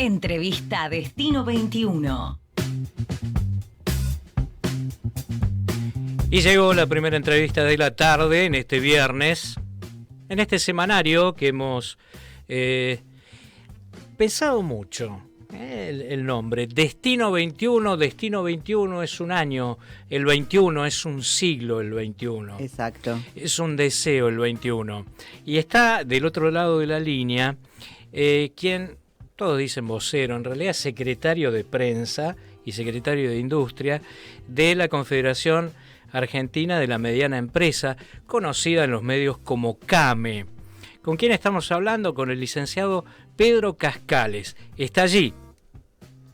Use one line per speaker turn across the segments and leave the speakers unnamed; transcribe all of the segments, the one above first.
Entrevista Destino 21.
Y llegó la primera entrevista de la tarde en este viernes, en este semanario que hemos pensado mucho. El nombre, Destino 21, Destino 21 es un año, el 21 es un siglo, el 21.
Exacto.
Es un deseo el 21. Y está del otro lado de la línea quien, todos dicen vocero, en realidad secretario de prensa y secretario de industria de la Confederación Argentina de la Mediana Empresa, conocida en los medios como CAME. ¿Con quién estamos hablando? Con el licenciado Pedro Cascales. Está allí.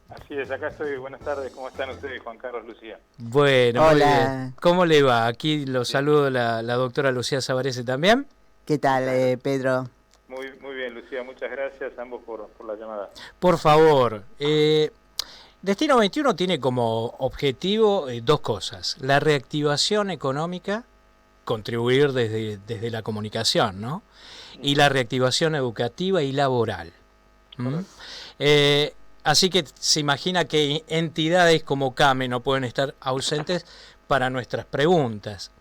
Así es, acá estoy. Buenas tardes, ¿cómo están ustedes, Juan Carlos, Lucía?
Bueno,
hola.
Muy bien. ¿Cómo le va? Aquí lo saludo la doctora Lucía Savarese también.
¿Qué tal, Pedro?
Muy bien, Lucía, muchas gracias a ambos por la llamada.
Por favor, Destino 21 tiene como objetivo dos cosas: la reactivación económica, contribuir desde la comunicación, ¿no? Y la reactivación educativa y laboral. Así que se imagina que entidades como CAME no pueden estar ausentes para nuestras preguntas.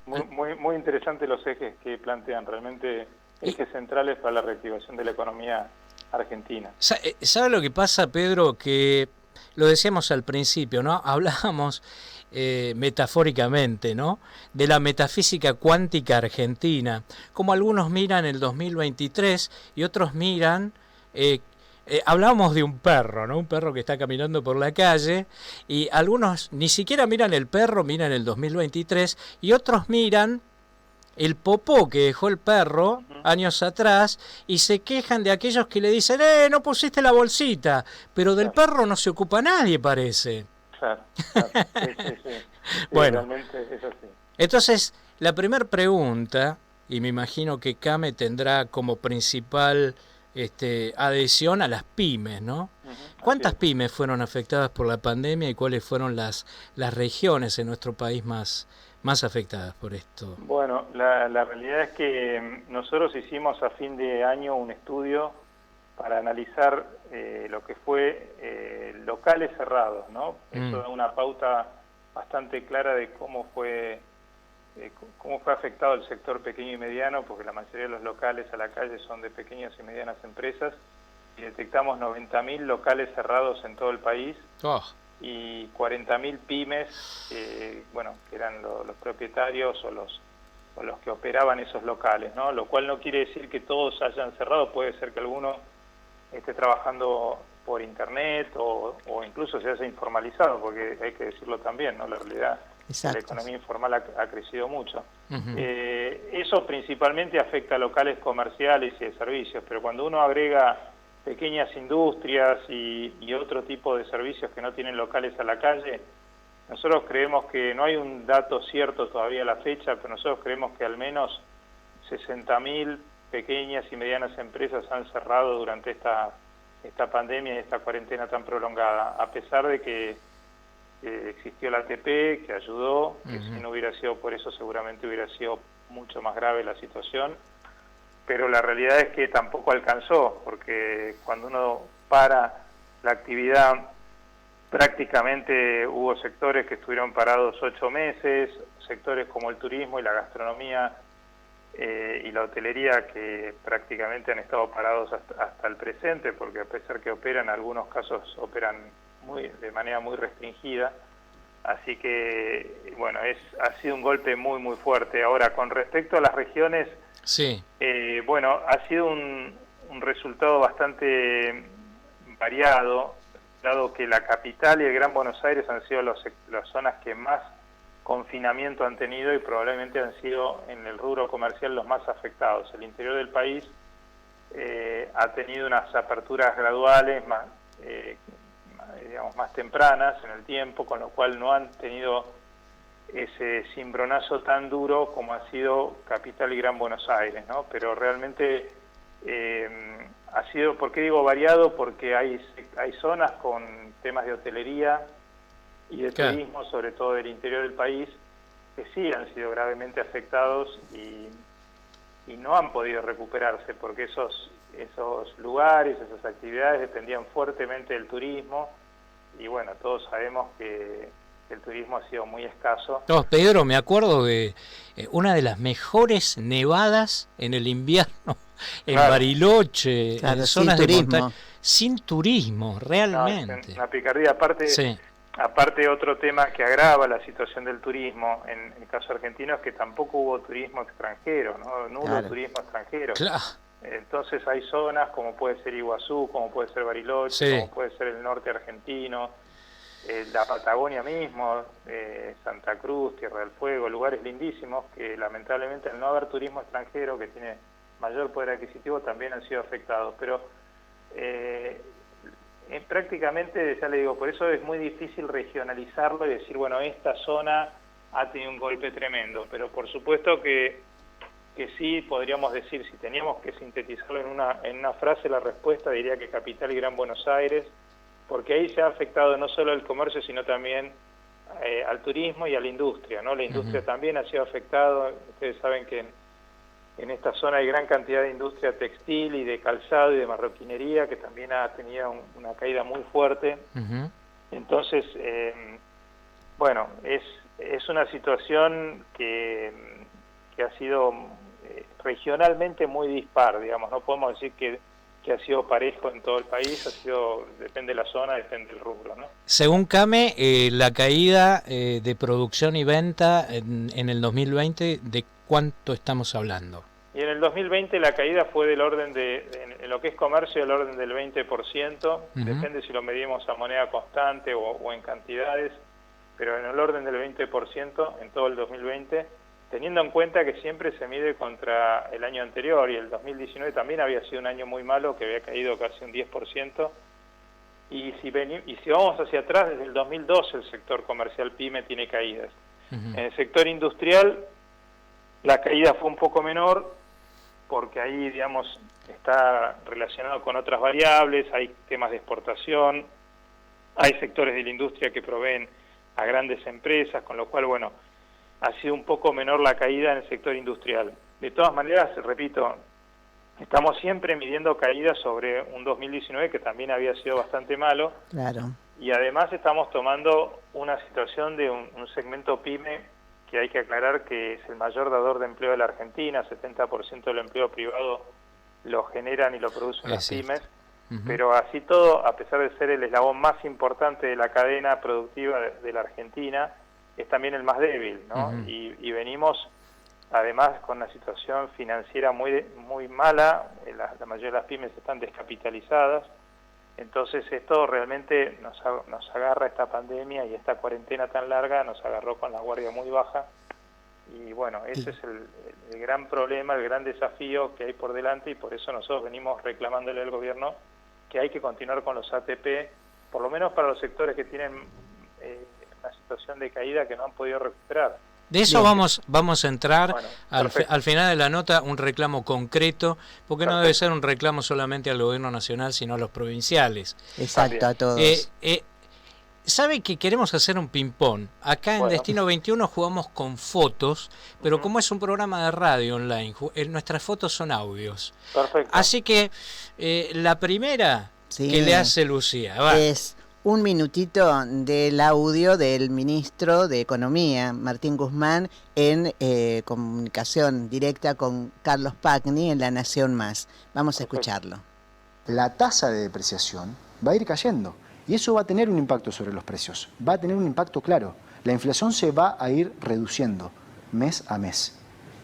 Muy interesantes los ejes que plantean, realmente ejes centrales para la reactivación de la economía argentina.
¿Sabe lo que pasa, Pedro? Que lo decíamos al principio, ¿no? Hablábamos metafóricamente, ¿no? De la metafísica cuántica argentina, como algunos miran el 2023 y otros miran... hablábamos de un perro, ¿no? Un perro que está caminando por la calle, y algunos ni siquiera miran el perro, miran el 2023, y otros miran el popó que dejó el perro años atrás y se quejan de aquellos que le dicen, no pusiste la bolsita, pero del perro no se ocupa nadie, parece.
Claro. Sí,
bueno,
realmente es así.
Entonces, la primera pregunta, y me imagino que CAME tendrá como principal adhesión a las pymes, ¿no? ¿Cuántas pymes fueron afectadas por la pandemia y cuáles fueron las regiones en nuestro país más afectadas por esto?
Bueno, la realidad es que nosotros hicimos a fin de año un estudio para analizar lo que fue locales cerrados, ¿no? Eso da una pauta bastante clara de cómo fue afectado el sector pequeño y mediano, porque la mayoría de los locales a la calle son de pequeñas y medianas empresas, y detectamos 90.000 locales cerrados en todo el país, y 40.000 pymes, que eran los propietarios o los que operaban esos locales, ¿no? Lo cual no quiere decir que todos hayan cerrado, puede ser que alguno esté trabajando por internet o incluso se haya informalizado, porque hay que decirlo también, ¿no? La realidad, la economía informal ha crecido mucho. Eso principalmente afecta a locales comerciales y de servicios, pero cuando uno agrega pequeñas industrias y otro tipo de servicios que no tienen locales a la calle, nosotros creemos que no hay un dato cierto todavía a la fecha, pero nosotros creemos que al menos 60.000 pequeñas y medianas empresas han cerrado durante esta pandemia y esta cuarentena tan prolongada, a pesar de que existió la ATP, que ayudó, que si no hubiera sido por eso seguramente hubiera sido mucho más grave la situación, pero la realidad es que tampoco alcanzó, porque cuando uno para la actividad, prácticamente hubo sectores que estuvieron parados 8 meses, sectores como el turismo y la gastronomía y la hotelería que prácticamente han estado parados hasta el presente, porque a pesar que operan, en algunos casos operan de manera muy restringida, así que ha sido un golpe muy fuerte. Ahora, con respecto a las regiones, ha sido un resultado bastante variado, dado que la capital y el Gran Buenos Aires han sido las zonas que más confinamiento han tenido y probablemente han sido en el rubro comercial los más afectados. El interior del país ha tenido unas aperturas graduales más tempranas en el tiempo, con lo cual no han tenido ese cimbronazo tan duro como ha sido Capital y Gran Buenos Aires, ¿no? Pero realmente ha sido, ¿por qué digo variado? Porque hay zonas con temas de hotelería y de turismo, sobre todo del interior del país, que sí han sido gravemente afectados y no han podido recuperarse porque esos lugares, esas actividades dependían fuertemente del turismo y bueno, todos sabemos que el turismo ha sido muy escaso.
No, Pedro, me acuerdo de una de las mejores nevadas en el invierno en
Claro.
Bariloche,
Claro,
en
sin
zonas de
turismo.
montaña, sin turismo,
No, es
realmente.
una picardía.
Sí,
Aparte, otro tema que agrava la situación del turismo en el caso argentino es que tampoco hubo turismo extranjero, no hubo
Claro.
turismo extranjero.
claro.
Entonces hay zonas como puede ser Iguazú, como puede ser Bariloche,
Sí.
como puede ser el norte argentino, la Patagonia mismo, Santa Cruz, Tierra del Fuego, lugares lindísimos que lamentablemente al no haber turismo extranjero que tiene mayor poder adquisitivo también han sido afectados. Pero prácticamente, ya le digo, por eso es muy difícil regionalizarlo y decir, bueno, esta zona ha tenido un golpe tremendo, pero por supuesto que sí podríamos decir, si teníamos que sintetizarlo en una frase la respuesta, diría que Capital y Gran Buenos Aires, porque ahí se ha afectado no solo el comercio, sino también al turismo y a la industria, ¿no? La industria también ha sido afectada. Ustedes saben que en esta zona hay gran cantidad de industria textil y de calzado y de marroquinería, que también ha tenido una caída muy fuerte.
Ujú.
Entonces, bueno, es una situación que ha sido regionalmente muy dispar, digamos. No podemos decir que ha sido parejo en todo el país, depende de la zona, depende del rubro, ¿no?
Según CAME, la caída de producción y venta en el 2020, ¿de cuánto estamos hablando?
Y en el 2020 la caída fue del orden en lo que es comercio, del orden del 20%, depende si lo medimos a moneda constante o en cantidades, pero en el orden del 20% en todo el 2020, teniendo en cuenta que siempre se mide contra el año anterior, y el 2019 también había sido un año muy malo, que había caído casi un 10%, y si vamos hacia atrás, desde el 2012 el sector comercial PYME tiene caídas. En el sector industrial la caída fue un poco menor, porque ahí, digamos, está relacionado con otras variables, hay temas de exportación, hay sectores de la industria que proveen a grandes empresas, con lo cual, bueno, ha sido un poco menor la caída en el sector industrial. De todas maneras, repito, estamos siempre midiendo caídas sobre un 2019 que también había sido bastante malo.
Claro.
Y además estamos tomando una situación de un segmento PYME que hay que aclarar que es el mayor dador de empleo de la Argentina. 70% del empleo privado lo generan y lo producen las pymes. Pero así todo, a pesar de ser el eslabón más importante de la cadena productiva de la Argentina, es también el más débil, ¿no? Y venimos además con una situación financiera muy mala. La mayoría de las pymes están descapitalizadas. Entonces esto realmente nos agarra, esta pandemia y esta cuarentena tan larga nos agarró con la guardia muy baja. Y bueno, ese es el gran problema, el gran desafío que hay por delante, y por eso nosotros venimos reclamándole al gobierno que hay que continuar con los ATP, por lo menos para los sectores que tienen una situación de caída que no han podido recuperar.
De eso vamos a entrar
Bueno,
al final de la nota, un reclamo concreto, porque no debe ser un reclamo solamente al gobierno nacional, sino a los provinciales.
Exacto, a todos.
¿Sabe que queremos hacer un ping-pong? Acá en Destino 21 jugamos con fotos, pero como es un programa de radio online, nuestras fotos son audios.
Perfecto.
Así que la primera que le hace Lucía va.
Es un minutito del audio del ministro de Economía, Martín Guzmán, en comunicación directa con Carlos Pagni en La Nación Más. Vamos a escucharlo.
La tasa de depreciación va a ir cayendo y eso va a tener un impacto sobre los precios. Va a tener un impacto claro. La inflación se va a ir reduciendo mes a mes.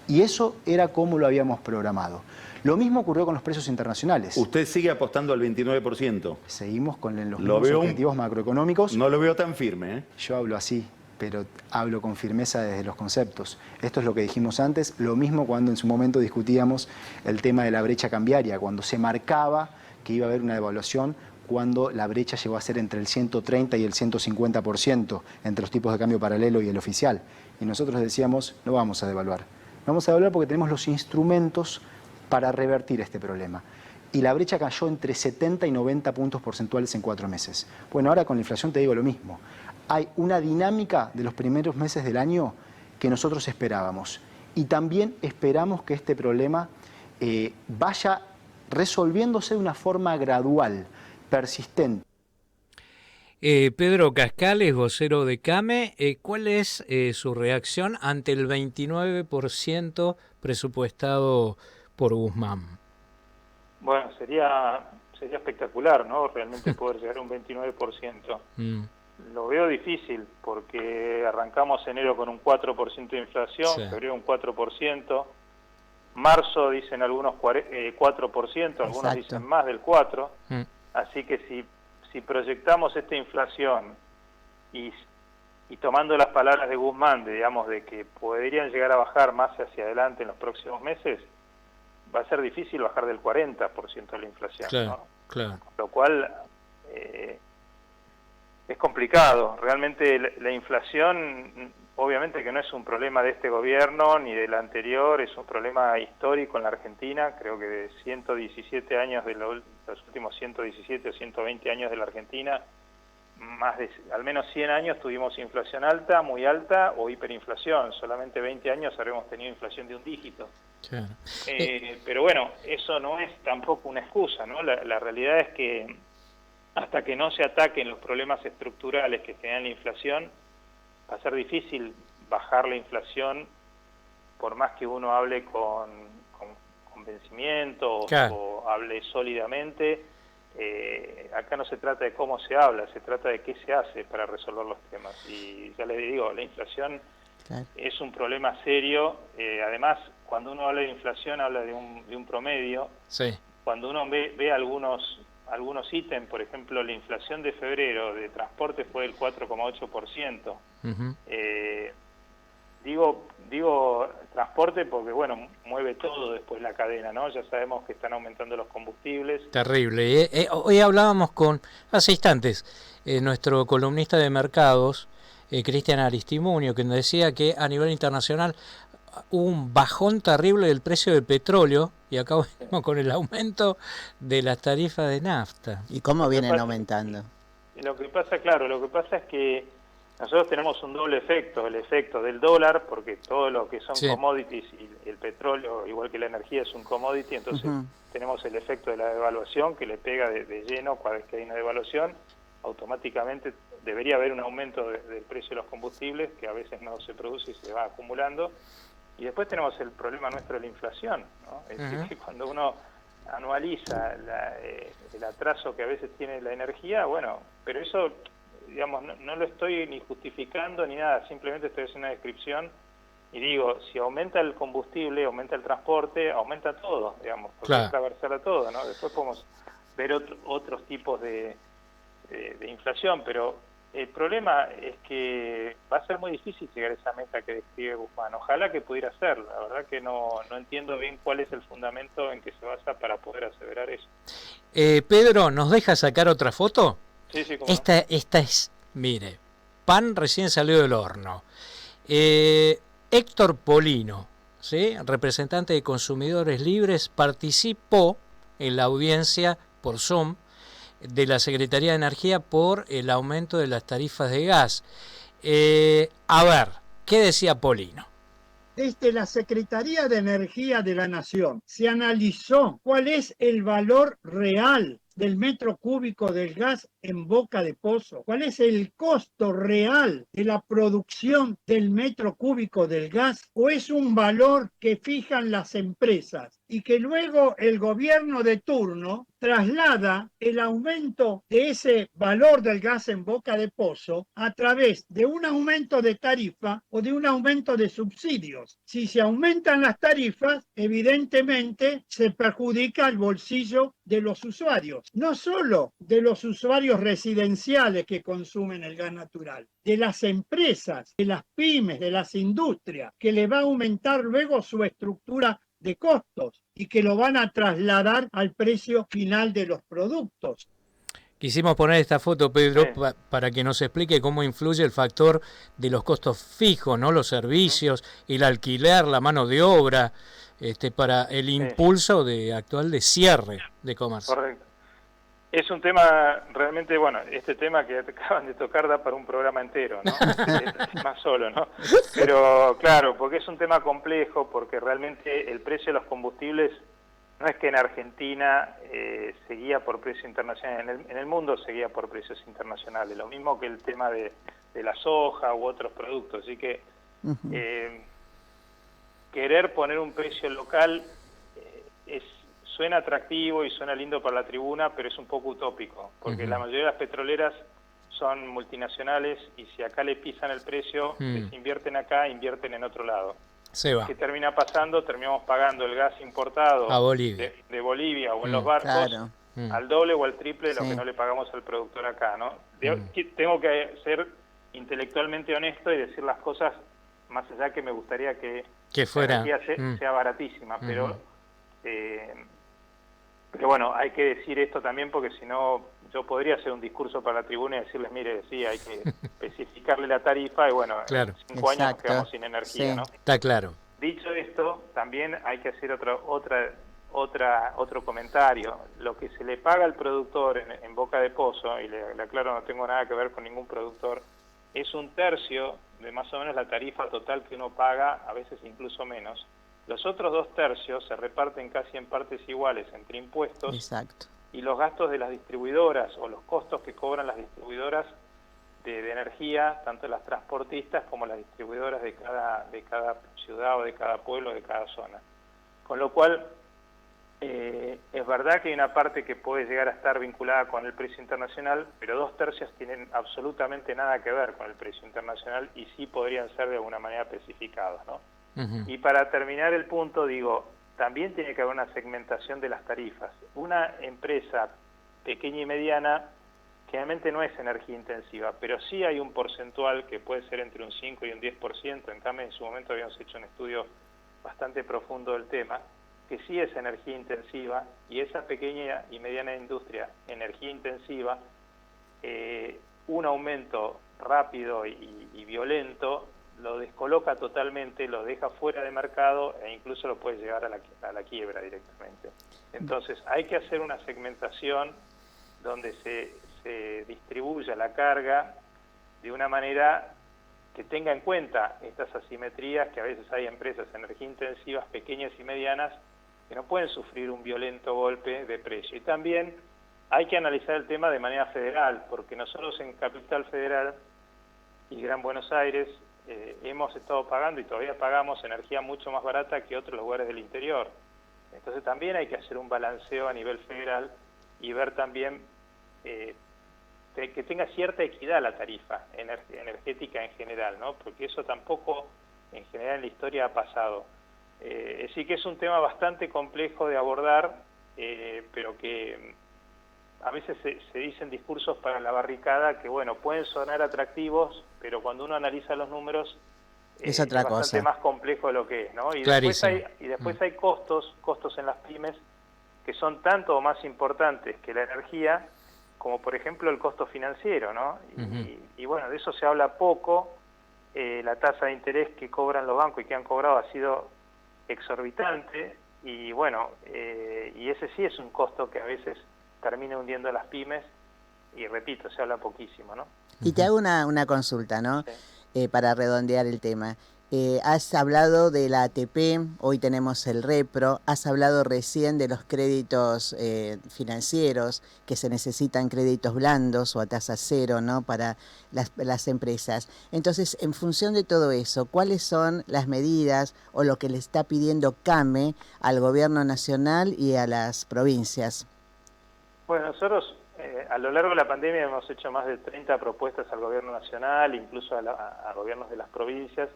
Y eso era como lo habíamos programado. Lo mismo ocurrió con los precios internacionales.
¿Usted sigue apostando al 29%?
Seguimos con los mismos objetivos macroeconómicos.
No lo veo tan firme, ¿eh?
Yo hablo así, pero hablo con firmeza desde los conceptos. Esto es lo que dijimos antes, lo mismo cuando en su momento discutíamos el tema de la brecha cambiaria, cuando se marcaba que iba a haber una devaluación, cuando la brecha llegó a ser entre el 130 y el 150% entre los tipos de cambio paralelo y el oficial. Y nosotros decíamos, no vamos a devaluar. No vamos a devaluar porque tenemos los instrumentos para revertir este problema. Y la brecha cayó entre 70 y 90 puntos porcentuales en 4 meses. Bueno, ahora con la inflación te digo lo mismo. Hay una dinámica de los primeros meses del año que nosotros esperábamos. y también esperamos que este problema vaya resolviéndose de una forma gradual, persistente.
Pedro Cascales, vocero de CAME, ¿cuál es su reacción ante el 29% presupuestado por Guzmán?
Bueno, sería espectacular, ¿no? Realmente poder llegar a un 29%. Lo veo difícil porque arrancamos enero con un 4% de inflación,
Sí.
febrero un 4%, marzo dicen algunos 4%, algunos
Exacto.
dicen más del 4%,
Mm.
así que si proyectamos esta inflación y tomando las palabras de Guzmán, digamos, de que podrían llegar a bajar más hacia adelante en los próximos meses, va a ser difícil bajar del 40% de la inflación,
Claro,
¿no?
claro.
Lo cual es complicado. Realmente la inflación, obviamente que no es un problema de este gobierno ni del anterior, es un problema histórico en la Argentina. Creo que de 117 años, de los últimos 117 o 120 años de la Argentina, al menos 100 años tuvimos inflación alta, muy alta o hiperinflación. Solamente 20 años habremos tenido inflación de un dígito.
Claro.
Pero bueno, eso no es tampoco una excusa, ¿no? La realidad es que hasta que no se ataquen los problemas estructurales que generan la inflación, va a ser difícil bajar la inflación por más que uno hable con convencimiento
Claro.
o hable sólidamente. Acá no se trata de cómo se habla, se trata de qué se hace para resolver los temas. Y ya les digo, la inflación
Claro.
es un problema serio. Además, cuando uno habla de inflación, habla de un promedio.
Sí.
Cuando uno ve algunos ítems, por ejemplo, la inflación de febrero de transporte fue del 4,8%.
Ujú.
Digo transporte porque, bueno, mueve todo después la cadena, ¿no? Ya sabemos que están aumentando los combustibles.
Terrible. Hoy hablábamos hace instantes, nuestro columnista de mercados, Cristian Aristimuño, que nos decía que a nivel internacional hubo un bajón terrible del precio del petróleo y acá venimos con el aumento de las tarifas de nafta.
¿Y cómo vienen
pasa-
aumentando?
Lo que pasa es que nosotros tenemos un doble efecto, el efecto del dólar, porque todo lo que son
Sí.
commodities y el petróleo, igual que la energía, es un commodity, entonces
Ujú.
tenemos el efecto de la devaluación que le pega de lleno cada vez que hay una devaluación, automáticamente debería haber un aumento del precio de los combustibles, que a veces no se produce y se va acumulando, y después tenemos el problema nuestro de la inflación, ¿no? Es decir,
Ujú.
que cuando uno anualiza el atraso que a veces tiene la energía, bueno, pero eso, digamos, no lo estoy ni justificando ni nada, simplemente estoy haciendo una descripción y digo, si aumenta el combustible, aumenta el transporte, aumenta todo, digamos, porque
Claro.
es transversal a todo, ¿no? Después podemos ver otros tipos de inflación, pero el problema es que va a ser muy difícil llegar a esa meta que describe Guzmán. Ojalá que pudiera hacerlo. La verdad que no entiendo bien cuál es el fundamento en que se basa para poder aseverar eso.
Pedro, ¿nos deja sacar otra foto?
Sí, cómo no.
Esta es, mire, pan recién salió del horno. Héctor Polino, ¿sí?, representante de Consumidores Libres, participó en la audiencia por Zoom de la Secretaría de Energía por el aumento de las tarifas de gas. A ver, ¿qué decía Polino?
Desde la Secretaría de Energía de la Nación se analizó cuál es el valor real del metro cúbico del gas en boca de pozo, cuál es el costo real de la producción del metro cúbico del gas, o es un valor que fijan las empresas y que luego el gobierno de turno traslada el aumento de ese valor del gas en boca de pozo a través de un aumento de tarifa o de un aumento de subsidios. Si se aumentan las tarifas, evidentemente se perjudica el bolsillo de los usuarios, no solo de los usuarios residenciales que consumen el gas natural, de las empresas, de las pymes, de las industrias, que le va a aumentar luego su estructura de costos y que lo van a trasladar al precio final de los productos.
Quisimos poner esta foto, Pedro,
Sí.
para que nos explique cómo influye el factor de los costos fijos, ¿no? Los servicios, el alquiler, la mano de obra, para el impulso actual de cierre de comercio.
Correcto. Es un tema realmente, bueno, este tema que acaban de tocar da para un programa entero, ¿no? Más solo, ¿no? Pero claro, porque es un tema complejo, porque realmente el precio de los combustibles no es que en Argentina se guía por precio internacional, en el mundo se guía por precios internacionales, lo mismo que el tema de la soja u otros productos, así que querer poner un precio local suena atractivo y suena lindo para la tribuna, pero es un poco utópico, porque la mayoría de las petroleras son multinacionales y si acá le pisan el precio, les invierten acá, invierten en otro lado.
Se va
¿Qué termina pasando? Terminamos pagando el gas importado
a Bolivia.
de Bolivia o en los barcos
Claro.
al doble o al triple de lo
Sí.
que no le pagamos al productor acá, ¿no? Tengo que ser intelectualmente honesto y decir las cosas más allá que me gustaría que
fuera
la energía sea baratísima, pero bueno, hay que decir esto también porque si no yo podría hacer un discurso para la tribuna y decirles, mire, sí, hay que especificarle la tarifa y bueno,
Claro.
en 5 años nos
Exacto.
quedamos sin energía,
Sí.
¿no?
Está claro.
Dicho esto, también hay que hacer otro comentario. Lo que se le paga al productor en Boca de Pozo, y le aclaro, no tengo nada que ver con ningún productor, es 1/3 de más o menos la tarifa total que uno paga, a veces incluso menos. Los otros 2/3 se reparten casi en partes iguales entre impuestos
Exacto.
y los gastos de las distribuidoras o los costos que cobran las distribuidoras de energía, tanto las transportistas como las distribuidoras de cada ciudad o de cada pueblo, de cada zona. Con lo cual, es verdad que hay una parte que puede llegar a estar vinculada con el precio internacional, pero 2/3 tienen absolutamente nada que ver con el precio internacional y sí podrían ser de alguna manera especificados, ¿no? Y para terminar el punto, digo, también tiene que haber una segmentación de las tarifas. Una empresa pequeña y mediana generalmente no es energía intensiva, pero sí hay un porcentual que puede ser entre un 5 y un 10%, en cambio en su momento habíamos hecho un estudio bastante profundo del tema, que sí es energía intensiva, y esa pequeña y mediana industria, energía intensiva, un aumento rápido y violento lo descoloca totalmente, lo deja fuera de mercado e incluso lo puede llevar a la quiebra directamente. Entonces hay que hacer una segmentación donde se distribuya la carga de una manera que tenga en cuenta estas asimetrías, que a veces hay empresas energía intensivas pequeñas y medianas que no pueden sufrir un violento golpe de precio. Y también hay que analizar el tema de manera federal, porque nosotros en Capital Federal y Gran Buenos Aires hemos estado pagando y todavía pagamos energía mucho más barata que otros lugares del interior. Entonces también hay que hacer un balanceo a nivel federal y ver también que tenga cierta equidad la tarifa energética en general, ¿no? Porque eso tampoco en general en la historia ha pasado. Así que es un tema bastante complejo de abordar, pero que a veces se dicen discursos para la barricada que, bueno, pueden sonar atractivos, pero cuando uno analiza los números
es otra
bastante
cosa.
más complejo de lo que es, ¿no? Y después hay costos en las pymes que son tanto o más importantes que la energía, como por ejemplo el costo financiero, ¿no? Y bueno, de eso se habla poco. La tasa de interés que cobran los bancos y que han cobrado ha sido exorbitante, y bueno, y ese sí es un costo que a veces termina hundiendo a las pymes, y repito, se habla poquísimo, ¿no?
Y te hago una consulta, ¿no?
Sí.
Para redondear el tema. Has hablado de la ATP, hoy tenemos el Repro, has hablado recién de los créditos financieros, que se necesitan créditos blandos o a tasa cero, ¿no? Para las empresas. Entonces, en función de todo eso, ¿cuáles son las medidas o lo que le está pidiendo CAME al gobierno nacional y a las provincias?
Bueno, nosotros a lo largo de la pandemia hemos hecho más de 30 propuestas al gobierno nacional, incluso a gobiernos de las provincias,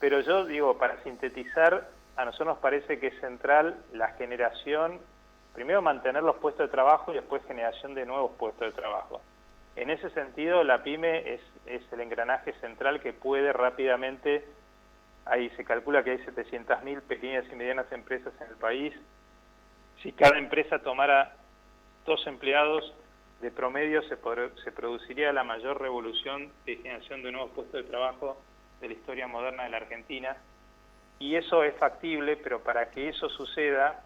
pero yo digo, para sintetizar, a nosotros nos parece que es central la generación, primero mantener los puestos de trabajo y después generación de nuevos puestos de trabajo. En ese sentido, la PYME es el engranaje central que puede rápidamente, ahí se calcula que hay 700.000 pequeñas y medianas empresas en el país. Si cada empresa tomara 2 empleados de promedio, se produciría la mayor revolución de generación de nuevos puestos de trabajo de la historia moderna de la Argentina, y eso es factible, pero para que eso suceda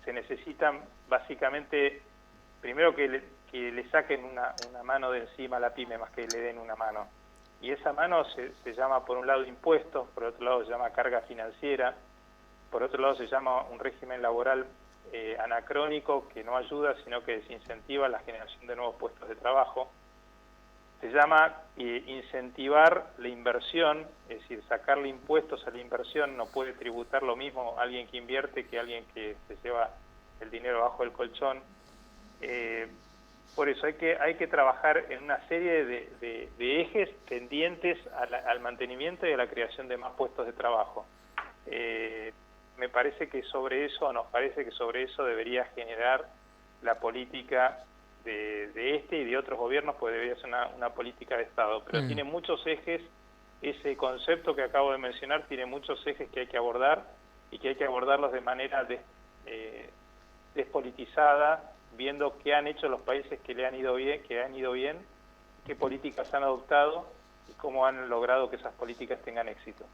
se necesitan básicamente, primero que que le saquen una mano de encima a la pyme más que le den una mano. Y esa mano se llama, por un lado, impuestos, por otro lado se llama carga financiera, por otro lado se llama un régimen laboral anacrónico que no ayuda, sino que desincentiva la generación de nuevos puestos de trabajo. Se llama incentivar la inversión, es decir, sacarle impuestos a la inversión. No puede tributar lo mismo alguien que invierte que alguien que se lleva el dinero bajo el colchón. Por eso hay que trabajar en una serie de ejes tendientes al mantenimiento y a la creación de más puestos de trabajo. Nos parece que sobre eso debería generar la política de este y de otros gobiernos, pues debería ser una política de Estado. Pero tiene muchos ejes, ese concepto que acabo de mencionar tiene muchos ejes que hay que abordar y que hay que abordarlos de manera despolitizada, viendo qué han hecho los países que han ido bien, qué políticas han adoptado y cómo han logrado que esas políticas tengan éxito.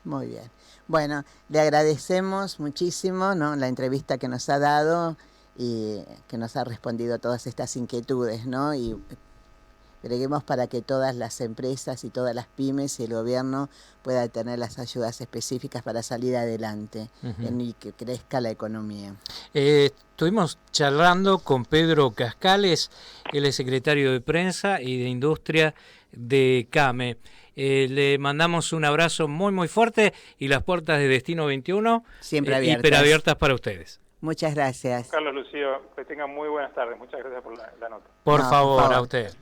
Muy bien. Bueno, le agradecemos muchísimo, ¿no?, la entrevista que nos ha dado y que nos ha respondido a todas estas inquietudes, ¿no? Y breguemos para que todas las empresas y todas las pymes y el gobierno puedan tener las ayudas específicas para salir adelante y que crezca la economía.
Estuvimos charlando con Pedro Cascales, él es secretario de Prensa y de Industria de CAME. Le mandamos un abrazo muy muy fuerte y las puertas de Destino 21
siempre abiertas.
Hiperabiertas para ustedes.
Muchas gracias.
Carlos, Lucía, que tengan muy buenas tardes. Muchas gracias por la nota.
Por favor, a usted.